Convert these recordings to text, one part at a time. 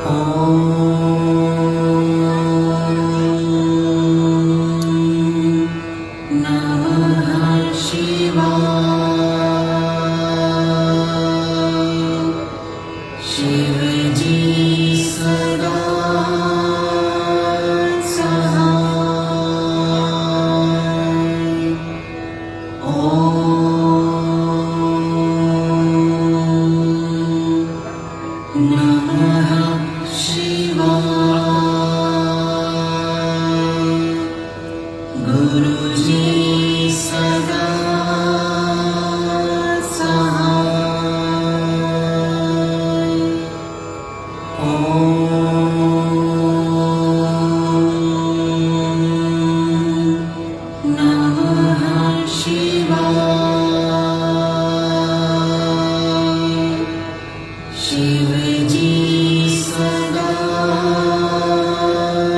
शिवजी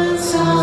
सदा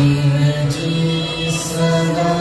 शिवजी सदा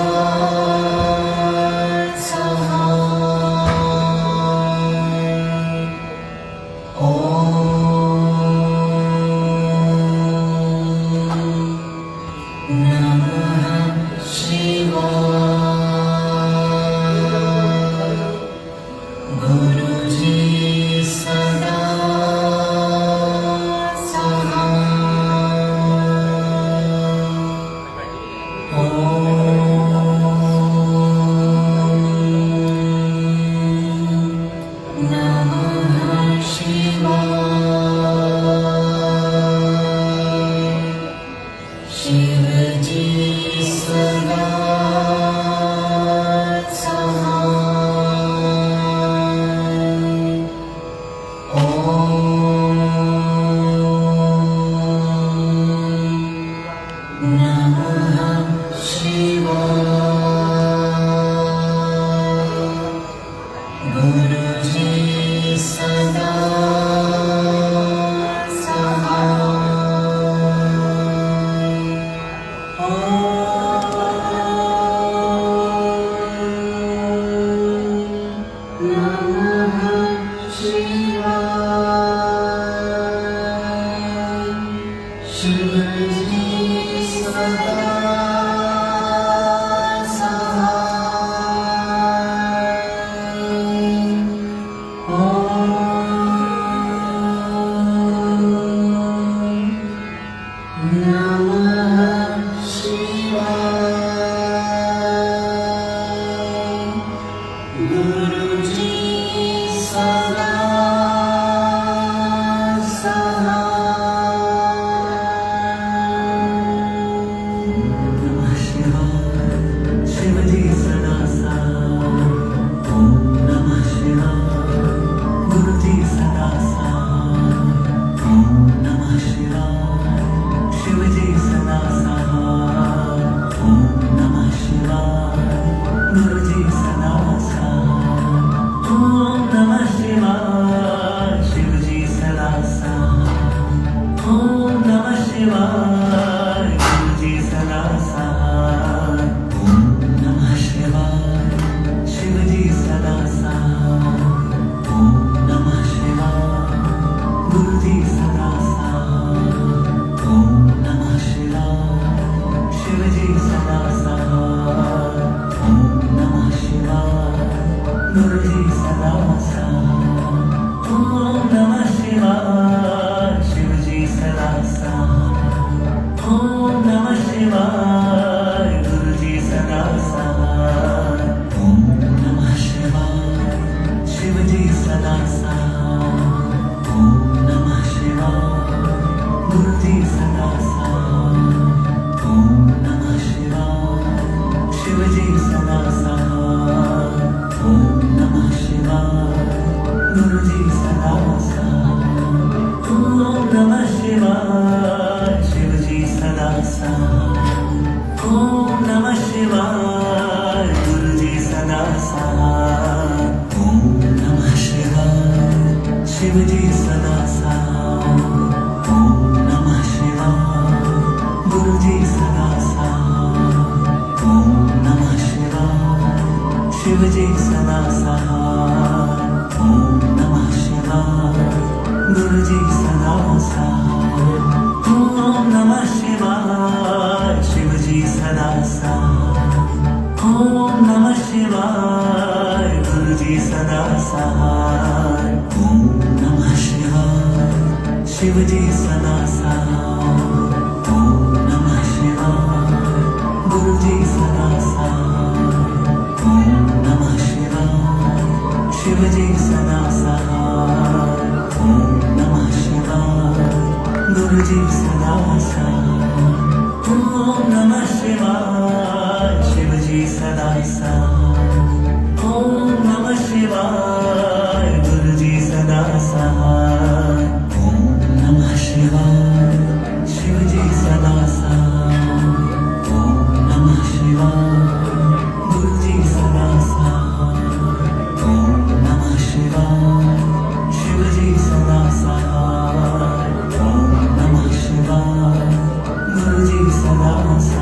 Guruji Sadasa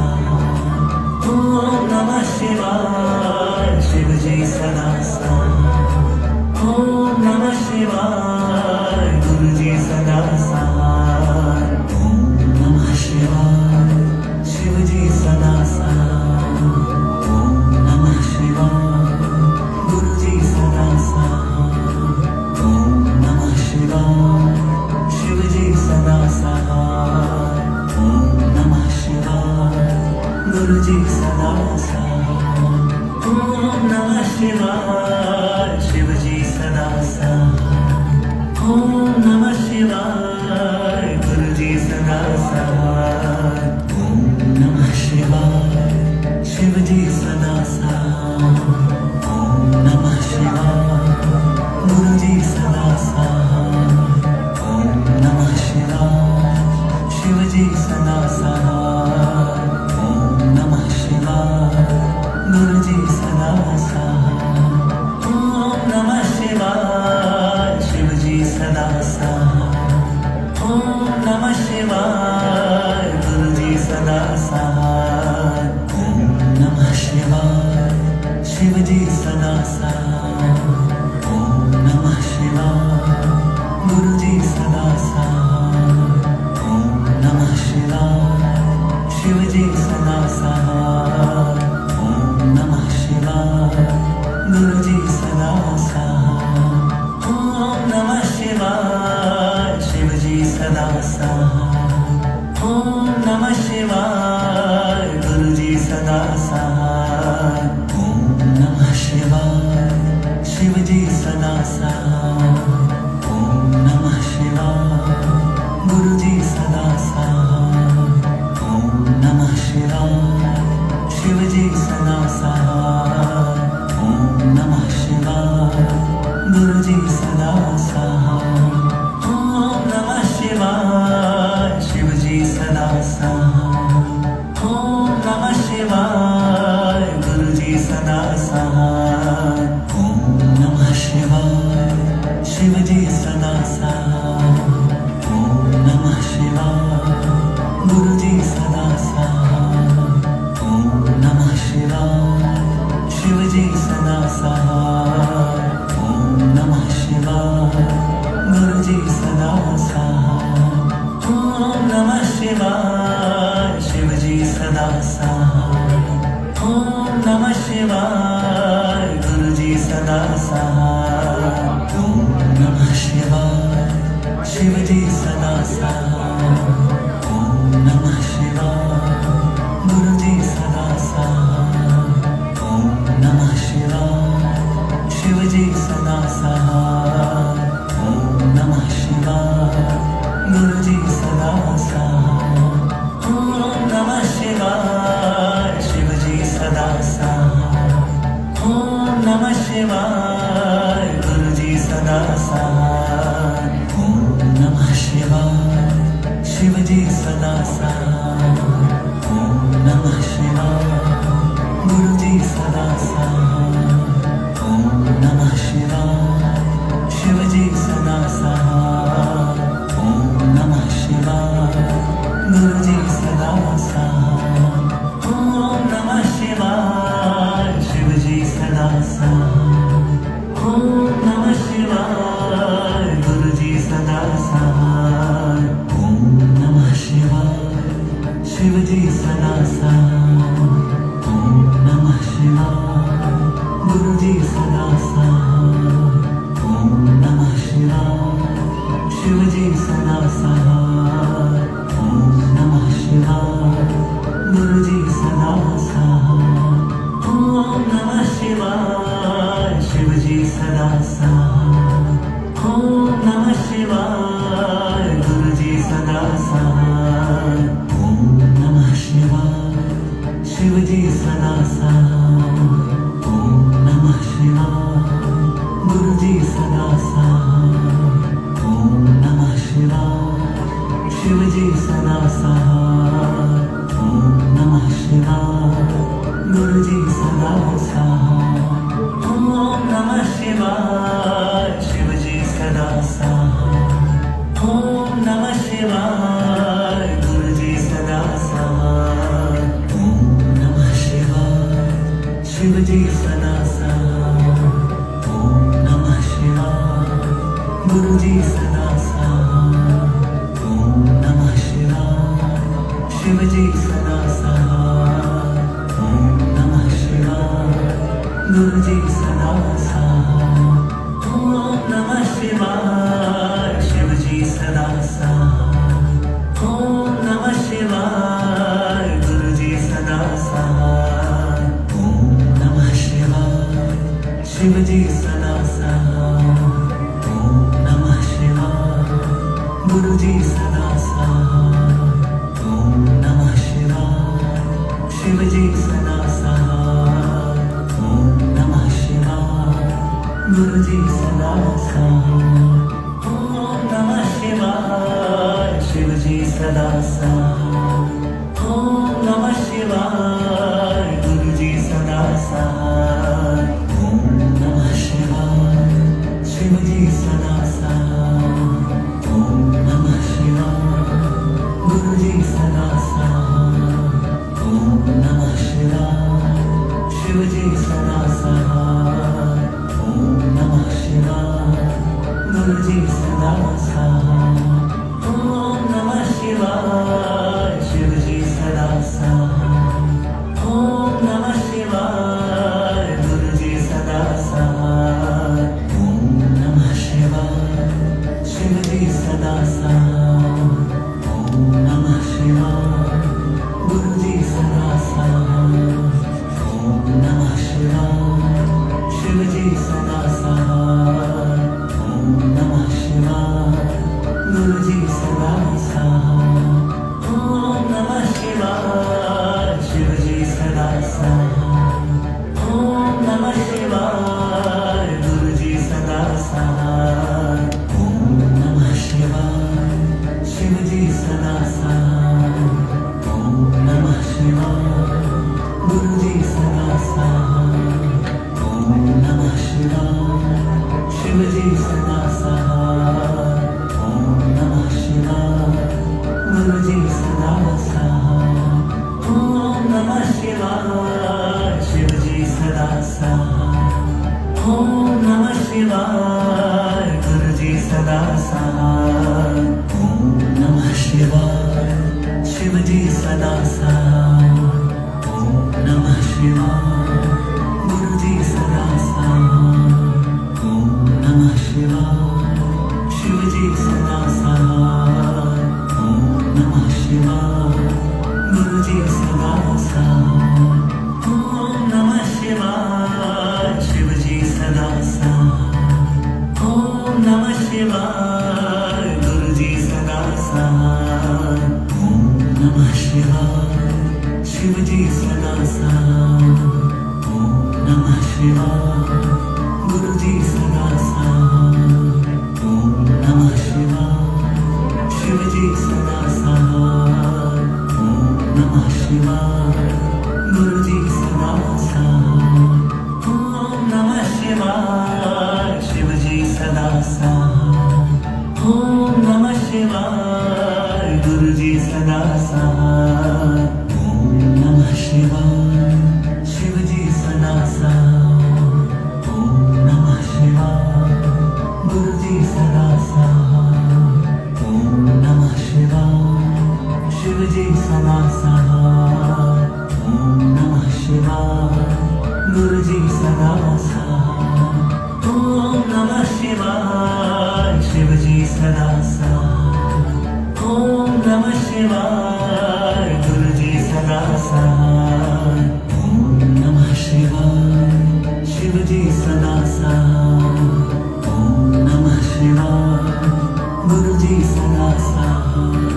शिवाय शिवजी सदा सहाय ओम नमः शिवाय गुरुजी सदा सहाय ओम नमः शिवाय शिवजी सदा सहाय ओम नमः शिवाय गुरुजी सदा सहाय ओम नमः शिवाय शिवजी सदा सहाय ओम नमः शिवाय गुरुजी सदा सहाय ओम नमः शिवाय शिवजी सदा सहाय ओम नमः शिवाय गुरुजी सदा सहाय ओम नमः शिवाय शिवजी सदा सहाय ओम नमः शिवाय गुरुजी सदा सहाय ओम नमः शिवाय शिवजी सदा सहाय ओम नमः शिवाय गुरुजी सदा सहाय ओम नमः शिवाय शिवजी सदा सहाय ओम नमः शिवाय गुरुजी सदा सहाय ओम नमः शिवाय शिवजी सदा सहाय ओम नमः शिवाय गुरुजी सदा सहाय ओम नमः शिवाय शिवजी सदा सहाय ओम नमः शिवाय गुरुजी सदा सहाय ओम नमः शिवाय शिवजी सदा सहाय ओम नमः शिवाय गुरुजी सदा सहाय ओम नमः शिवाय शिवजी सदा सहाय ओम नमः शिवाय गुरुजी सदा सहाय ओम नमः शिवाय शिवजी सदा सहाय ओम नमः शिवाय गुरुजी सदा सहाय ओम नमः शिवाय शिवजी सदा सहाय ओम नमः शिवाय गुरुजी सदा सहाय ओम नमः शिवाय शिवजी सदा सहाय ओम नमः शिवाय गुरुजी सदा सहाय ओम नमः शिवाय शिवजी सदा सहाय ओम नमः शिवाय गुरुजी सदा सहाय ओम नमः शिवाय शिवजी सदा सहाय ओम नमः शिवाय गुरुजी सदा सहाय ओम नमः शिवाय शिवजी सदा सहाय ओम नमः शिवाय गुरुजी सदा सहाय ओम नमः शिवाय शिवजी सदा सहाय ओम नमः शिवाय गुरुजी सदा सहाय ओम नमः शिवाय शिवजी सदा सहाय ओम नमः शिवाय गुरुजी सदा सहाय ओम नमः शिवाय शिवजी सदा सहाय ओम नमः शिवाय गुरुजी सदा सहाय ओम नमः शिवाय शिवजी सदा सहाय ओम नमः शिवाय गुरुजी सदा सहाय ओम नमः शिवाय शिवजी सदा सहाय ओम नमः शिवाय गुरुजी सदा सहाय ओम नमः शिवाय शिवजी सदा सहाय ओम नमः शिवाय गुरुजी सदा सहाय ओम नमः शिवाय शिवजी सदा सहाय ओम नमः शिवाय गुरुजी सदा सहाय ओम नमः शिवाय शिवजी सदा सहाय ओम नमः शिवाय गुरुजी सदा सहाय ओम नमः शिवाय शिवजी सदा सहाय ओम नमः शिवाय गुरुजी सदा सहाय ओम नमः शिवाय शिवजी सदा सहाय ओम नमः शिवाय गुरुजी सदा सहाय ओम नमः शिवाय शिवजी सदा सहाय ओम नमः शिवाय गुरुजी सदा सहाय ओम नमः शिवाय शिवजी सदा सहाय ओम नमः शिवाय गुरुजी सदा सहाय ओम नमः शिवाय शिवजी सदा सहाय ओम नमः शिवाय गुरुजी सदा सहाय ओम नमः शिवाय शिवजी सदा सहाय ओम नमः शिवाय गुरुजी सदा सहाय ओम नमः शिवाय शिवजी सदा सहाय ओम नमः शिवाय गुरुजी सदा सहाय ओम नमः शिवाय शिवजी सदा सहाय ओम नमः शिवाय गुरुजी सदा सहाय ओम नमः शिवाय शिवजी सदा सहाय ओम नमः शिवाय गुरुजी सदा सहाय ओम नमः शिवाय शिवजी सदा सहाय ओम नमः शिवाय गुरुजी सदा सहाय ओम नमः शिवाय शिवजी सदा सहाय ओम नमः शिवाय गुरुजी सदा सहाय ओम नमः शिवाय शिवजी सदा सहाय ओम नमः शिवाय गुरुजी सदा सहाय ओम नमः शिवाय शिवजी सदा सहाय ओम नमः शिवाय गुरुजी सदा सहाय ओम नमः शिवाय शिवजी सदा सहाय ओम नमः शिवाय गुरुजी सदा सहाय ओम नमः शिवाय शिवजी सदा सहाय ओम नमः शिवाय गुरुजी सदा सहाय ओम नमः शिवाय शिवजी सदा सहाय ओम नमः शिवाय गुरुजी सदा सहाय ओम नमः शिवाय शिवजी सदा सहाय ओम नमः शिवाय गुरुजी सदा सहाय ओम नमः शिवाय शिवजी सदा सहाय ओम नमः शिवाय गुरुजी सदा सहाय ओम नमः शिवाय शिवजी सदा सहाय ओम नमः शिवाय गुरुजी सदा सहाय ओम नमः शिवाय शिवजी सदा सहाय ओम नमः शिवाय गुरुजी सदा सहाय ओम नमः शिवाय शिवजी सदा सहाय ओम नमः शिवाय गुरुजी सदा सहाय ओम नमः शिवाय शिवजी सदा सहाय ओम नमः शिवाय गुरुजी सदा सहाय ओम नमः शिवाय शिवजी सदा सहाय ओम नमः शिवाय गुरुजी सदा सहाय ओम नमः शिवाय शिवजी सदा सहाय ओम नमः शिवाय गुरुजी सदा सहाय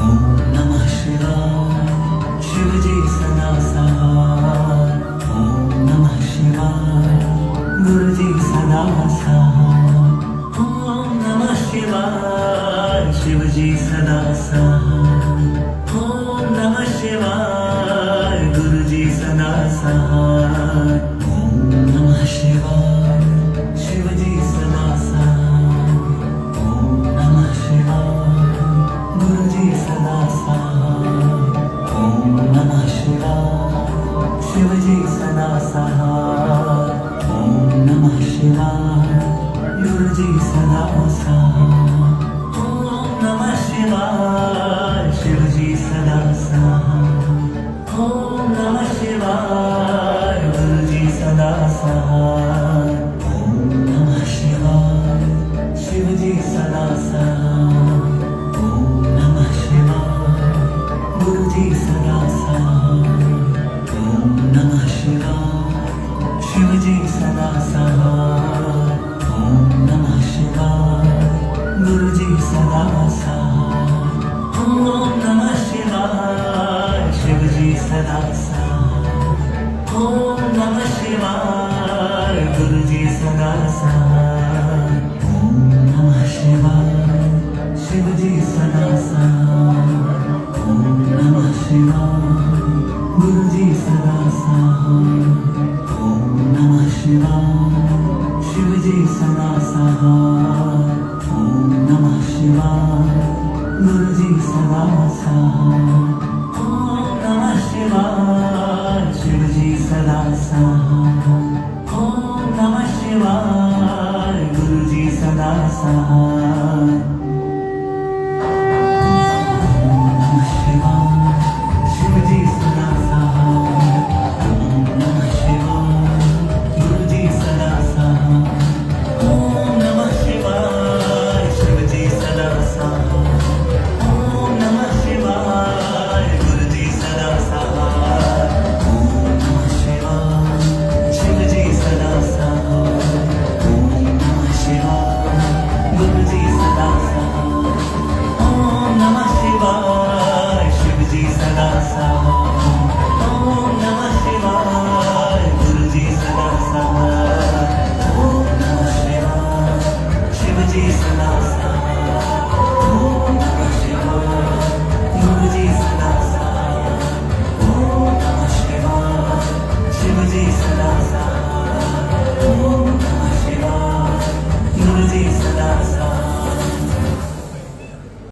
ओम नमः शिवाय शिवजी सदा सहाय ओम नमः शिवाय गुरुजी सदा सहाय ओम नमः शिवाय शिवजी सदा सहाय स्वाहा